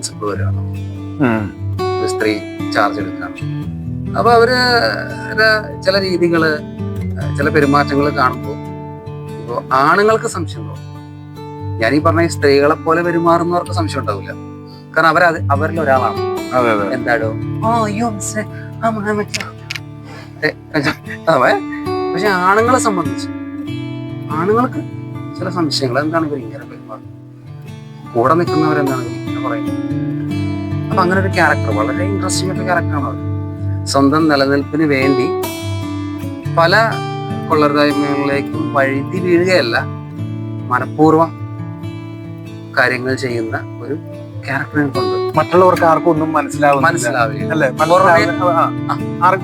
Principle വരികയാണ്. ഒരു സ്ത്രീ ചാർജ് എടുക്കുകയാണ്. അപ്പൊ അവര് ചില രീതികള്, ചില പെരുമാറ്റങ്ങൾ കാണുമ്പോൾ ഇപ്പോ ആണുങ്ങൾക്ക് സംശയം തോന്നും. ഞാനീ പറഞ്ഞ സ്ത്രീകളെ പോലെ പെരുമാറുന്നവർക്ക് സംശയം ഉണ്ടാവില്ല. കാരണം അവരിൽ ഒരാളാണ്. എന്താടോ അയ്യോ പക്ഷെ ആണുങ്ങളെ സംബന്ധിച്ച് ആണുങ്ങൾക്ക് ചില സംശയങ്ങൾ. എന്താണ് ഇവർ ഇങ്ങനെ പെരുമാറുന്നത്, കൂടെ നിൽക്കുന്നവരെന്താണ് ഇങ്ങനെ പറയുന്നത്. അപ്പൊ അങ്ങനെ ഒരു ക്യാരക്ടർ, വളരെ ഇൻട്രസ്റ്റിംഗ് ആയിട്ട് ക്യാരക്ടറാണ് അവർ. സ്വന്തം നിലനിൽപ്പിന് വേണ്ടി പല കൊള്ളരുതായ്മകളിലേക്കും വഴുതി വീഴുകയല്ല, മനഃപൂർവ്വം കാര്യങ്ങൾ ചെയ്യുന്ന ഒരു ക്യാരക്ടറിനെ കൊണ്ട് മറ്റുള്ളവർക്ക് ആർക്കും ഒന്നും മനസ്സിലാവില്ല അല്ലെ?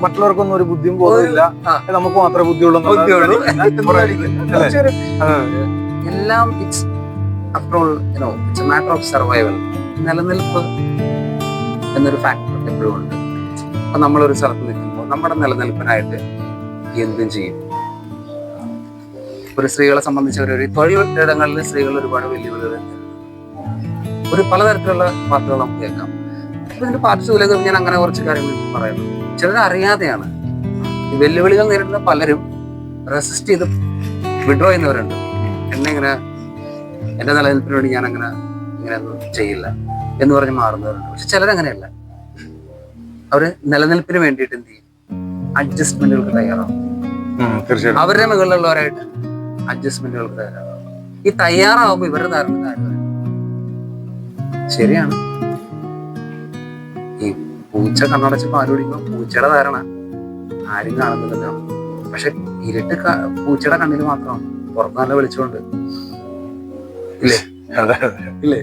മറ്റുള്ളവർക്കൊന്നും ഒരു ബുദ്ധിയും ബോധമില്ല, നമുക്ക് മാത്രമേ ബുദ്ധിയുള്ളൂ. എല്ലാം it's after all it's A matter of survival. നിലനിൽപ്പ് എന്നൊരു ഫാക്ടർ എപ്പോഴും ഉണ്ട്. അപ്പൊ നമ്മളൊരു സ്ഥലത്ത് നിൽക്കുമ്പോൾ നമ്മുടെ നിലനിൽപ്പിനായിട്ട് എന്തും ചെയ്യും. ഒരു സ്ത്രീകളെ സംബന്ധിച്ച് ഒരു തൊഴിലിടങ്ങളിൽ സ്ത്രീകൾ ഒരുപാട് വെല്ലുവിളികൾ, ഒരു പലതരത്തിലുള്ള വാർത്തകൾ നമുക്ക് കേൾക്കാം. അപ്പൊ ഇതിന്റെ പാർശ്വഫലങ്ങൾ ഞാൻ അങ്ങനെ കുറച്ച് കാര്യങ്ങൾ പറയുന്നു. ചിലർ അറിയാതെയാണ് ഈ വെല്ലുവിളികൾ നേരിടുന്ന പലരും റെസിസ്റ്റ് ചെയ്ത് വിഡ്രോ ചെയ്യുന്നവരുണ്ട്. ഇങ്ങനെ എന്റെ നിലനിൽപ്പിന് വേണ്ടി ഞാൻ ഇങ്ങനെയൊന്നും ചെയ്യില്ല എന്ന് പറഞ്ഞ് മാറുന്നവരുണ്ട്. പക്ഷെ ചിലരങ്ങനെയല്ല. അവര് നിലനിൽപ്പിന് വേണ്ടിയിട്ട് എന്ത് ചെയ്യും? അഡ്ജസ്റ്റ്മെന്റുകൾക്ക് തയ്യാറാവും. അവരുടെ മുകളിലുള്ളവരായിട്ട് അഡ്ജസ്റ്റ്മെന്റുകൾക്ക് തയ്യാറാവും. ഈ തയ്യാറാവുമ്പോൾ ഇവരുടെ ധാരണ കാര്യമാണ് ശരിയാണ്. ഈ പൂച്ച കണ്ണടച്ച് പാല് കുടിക്കുമ്പോൾ പൂച്ചയുടെ ധാരണ ആരും കാണുന്നില്ലെന്നാണ്. പക്ഷെ ഇരുട്ട് പൂച്ചയുടെ കണ്ണിൽ മാത്രമാണ്. പുറത്ത് നല്ല വെളിച്ചമുണ്ട്. ഇല്ലേ? ഇല്ലേ?